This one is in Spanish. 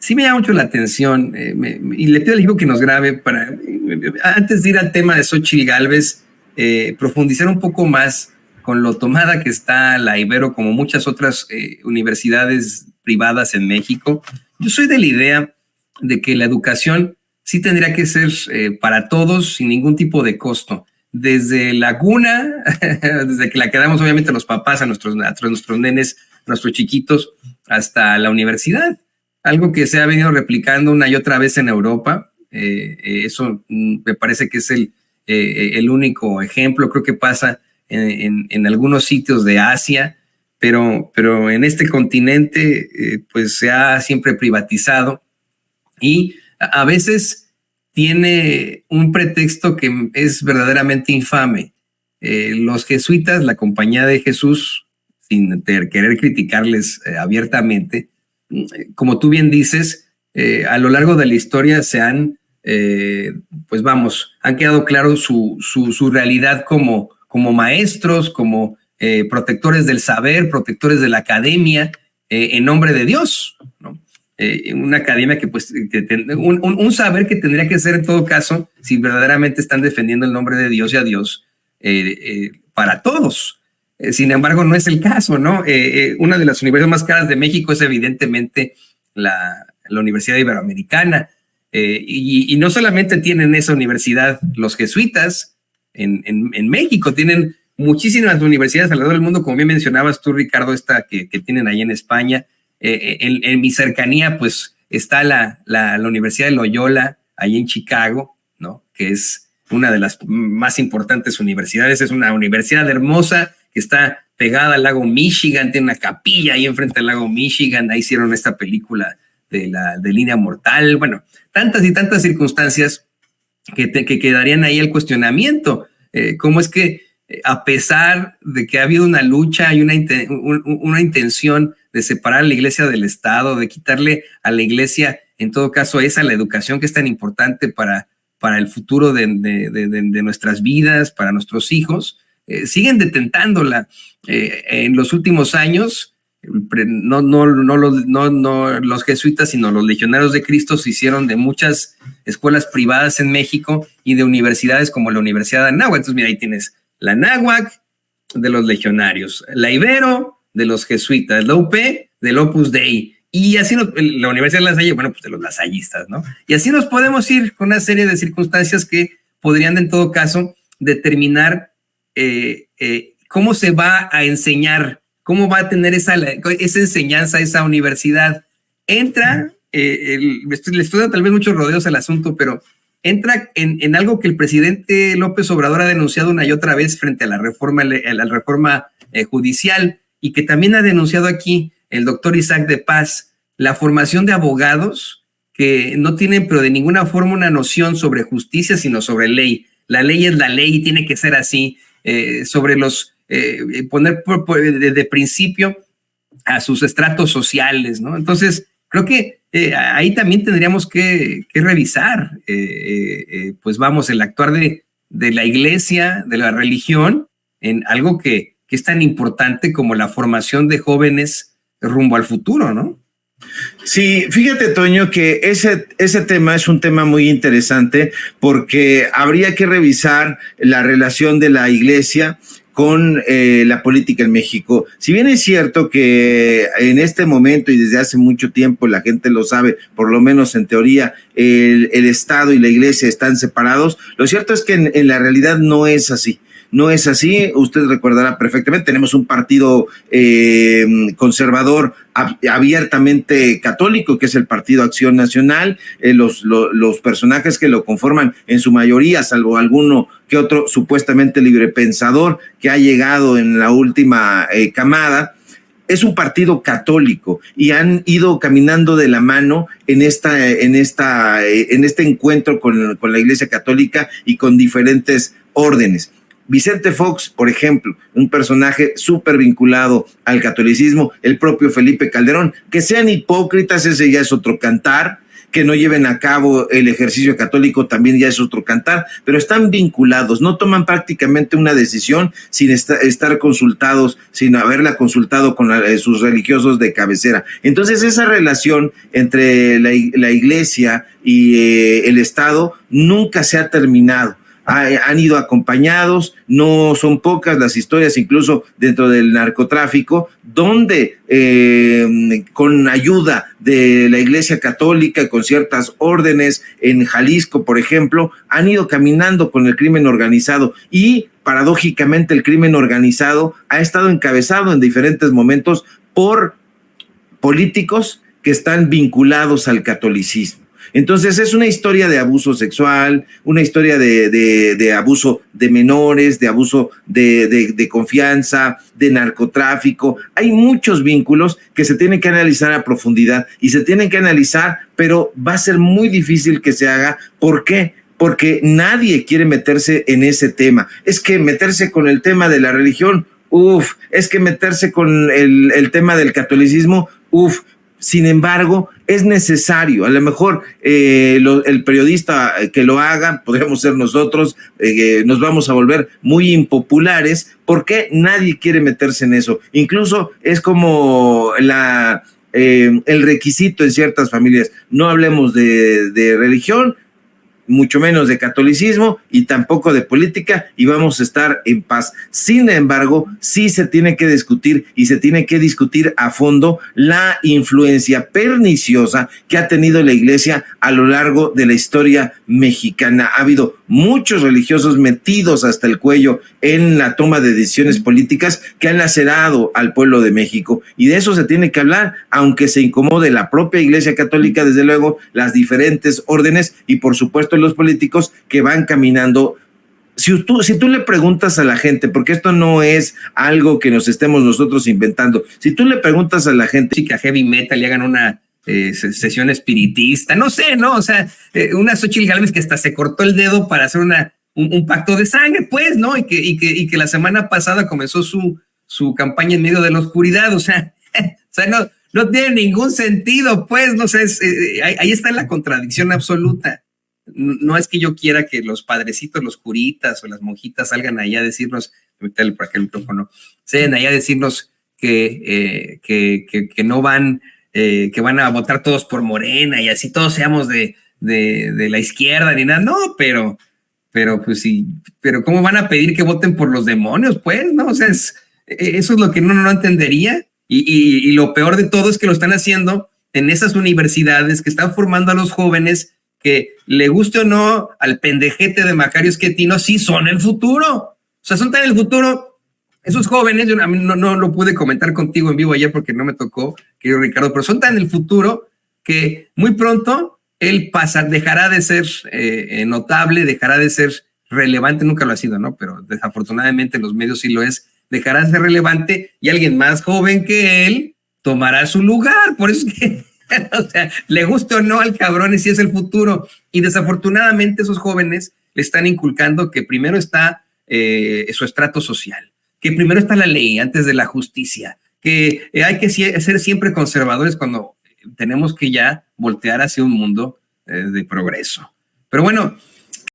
sí me llama mucho la atención y le pido al equipo que nos grabe para, antes de ir al tema de Xóchitl Gálvez, profundizar un poco más con lo tomada que está la Ibero, como muchas otras universidades privadas en México. Yo soy de la idea de que la educación sí tendría que ser para todos sin ningún tipo de costo. Desde la cuna, desde que la quedamos obviamente los papás a nuestros nenes, a nuestros chiquitos, hasta la universidad. Algo que se ha venido replicando una y otra vez en Europa. Eso me parece que es el único ejemplo. Creo que pasa en algunos sitios de Asia, pero en este continente pues se ha siempre privatizado y a veces tiene un pretexto que es verdaderamente infame. Los jesuitas, la Compañía de Jesús, sin querer criticarles abiertamente, como tú bien dices, a lo largo de la historia se han, pues vamos, han quedado claro su realidad como maestros, como protectores del saber, protectores de la academia, en nombre de Dios, ¿no? Una academia que pues, un saber que tendría que ser en todo caso, si verdaderamente están defendiendo el nombre de Dios y a Dios, para todos. Sin embargo, no es el caso, ¿no? Una de las universidades más caras de México es evidentemente la Universidad Iberoamericana. Y no solamente tienen esa universidad los jesuitas en México, tienen muchísimas universidades alrededor del mundo, como bien mencionabas tú, Ricardo, esta que tienen ahí en España. En mi cercanía, pues, está la Universidad de Loyola, ahí en Chicago, ¿no? Que es una de las más importantes universidades. Es una universidad hermosa que está pegada al lago Michigan, tiene una capilla ahí enfrente al lago Michigan. Ahí hicieron esta película de Línea Mortal. Bueno, tantas y tantas circunstancias que quedarían ahí el cuestionamiento. ¿Cómo es que a pesar de que ha habido una lucha y una intención de separar a la iglesia del Estado, de quitarle a la iglesia, en todo caso, esa la educación que es tan importante para el futuro de nuestras vidas, para nuestros hijos, siguen detentándola? En los últimos años, no los jesuitas, sino los legionarios de Cristo se hicieron de muchas escuelas privadas en México y de universidades como la Universidad de Anáhuac. Entonces, mira, ahí tienes la Anáhuac de los legionarios, la Ibero de los jesuitas, la UP del Opus Dei, y así la Universidad de La Salle, bueno, pues de los lasallistas, ¿no? Y así nos podemos ir con una serie de circunstancias que podrían, en todo caso, determinar cómo se va a enseñar, cómo va a tener esa enseñanza, esa universidad. Entra, le estoy dando tal vez muchos rodeos al asunto, pero entra en algo que el presidente López Obrador ha denunciado una y otra vez frente a la reforma judicial, y que también ha denunciado aquí el doctor Isaac de Paz, la formación de abogados que no tienen, pero de ninguna forma, una noción sobre justicia, sino sobre ley. La ley es la ley y tiene que ser así, sobre poner de principio a sus estratos sociales, ¿no? Entonces, creo que ahí también tendríamos que revisar, pues vamos, el actuar de la iglesia, de la religión, en algo que es tan importante como la formación de jóvenes rumbo al futuro, ¿no? Sí, fíjate, Toño, que ese tema es un tema muy interesante porque habría que revisar la relación de la iglesia con la política en México. Si bien es cierto que en este momento y desde hace mucho tiempo la gente lo sabe, por lo menos en teoría, el Estado y la iglesia están separados, lo cierto es que en la realidad no es así. No es así, usted recordará perfectamente, tenemos un partido conservador abiertamente católico, que es el Partido Acción Nacional. Los personajes que lo conforman, en su mayoría, salvo alguno que otro supuestamente librepensador que ha llegado en la última camada, es un partido católico y han ido caminando de la mano en este encuentro con la Iglesia Católica y con diferentes órdenes. Vicente Fox, por ejemplo, un personaje súper vinculado al catolicismo, el propio Felipe Calderón. Que sean hipócritas, ese ya es otro cantar. que no lleven a cabo el ejercicio católico también ya es otro cantar, pero están vinculados, no toman prácticamente una decisión sin estar consultados, sin haberla consultado con sus religiosos de cabecera. Entonces esa relación entre la iglesia y el Estado nunca se ha terminado. Han ido acompañados, no son pocas las historias, incluso dentro del narcotráfico, donde con ayuda de la Iglesia Católica, con ciertas órdenes en Jalisco, por ejemplo, han ido caminando con el crimen organizado y paradójicamente el crimen organizado ha estado encabezado en diferentes momentos por políticos que están vinculados al catolicismo. Entonces es una historia de abuso sexual, una historia de abuso de menores, de abuso de confianza, de narcotráfico. Hay muchos vínculos que se tienen que analizar a profundidad y se tienen que analizar, pero va a ser muy difícil que se haga. ¿Por qué? Porque nadie quiere meterse en ese tema. Es que meterse con el tema de la religión, es que meterse con el tema del catolicismo, Sin embargo, es necesario. A lo mejor el periodista que lo haga, podríamos ser nosotros, nos vamos a volver muy impopulares porque nadie quiere meterse en eso. Incluso es como el requisito en ciertas familias. No hablemos de religión, mucho menos de catolicismo y tampoco de política, y vamos a estar en paz. Sin embargo, sí se tiene que discutir y se tiene que discutir a fondo la influencia perniciosa que ha tenido la iglesia a lo largo de la historia mexicana. Ha habido muchos religiosos metidos hasta el cuello en la toma de decisiones políticas que han lacerado al pueblo de México, y de eso se tiene que hablar, aunque se incomode la propia Iglesia Católica, desde luego, las diferentes órdenes y por supuesto los políticos que van caminando. Si tú le preguntas a la gente, porque esto no es algo que nos estemos nosotros inventando, si tú le preguntas a la gente que a heavy metal y hagan una sesión espiritista, no sé, ¿no? O sea, una Xóchitl Gálvez que hasta se cortó el dedo para hacer un pacto de sangre, pues, ¿no? Y que la semana pasada comenzó su campaña en medio de la oscuridad, o sea no tiene ningún sentido, pues, no sé, ahí está la contradicción absoluta. No es que yo quiera que los padrecitos, los curitas o las monjitas salgan allá a decirnos, métale por aquel micrófono, salgan allá a decirnos que no van, que van a votar todos por Morena y así todos seamos de la izquierda ni nada. No, pero pues sí, pero ¿cómo van a pedir que voten por los demonios? Pues, ¿no? O sea, eso es lo que no entendería. Y lo peor de todo es que lo están haciendo en esas universidades que están formando a los jóvenes que, le guste o no al pendejete de Macario Schettino, sí son el futuro. O sea, son tan el futuro esos jóvenes. Yo no lo pude comentar contigo en vivo ayer porque no me tocó, querido Ricardo, pero son tan el futuro que muy pronto él dejará de ser notable, dejará de ser relevante, nunca lo ha sido, ¿no? Pero desafortunadamente en los medios sí lo es, dejará de ser relevante y alguien más joven que él tomará su lugar. Por eso es que, o sea, le guste o no al cabrón, y sí es el futuro. Y desafortunadamente esos jóvenes le están inculcando que primero está su estrato social, que primero está la ley antes de la justicia, que hay que ser siempre conservadores cuando tenemos que ya voltear hacia un mundo de progreso. Pero bueno,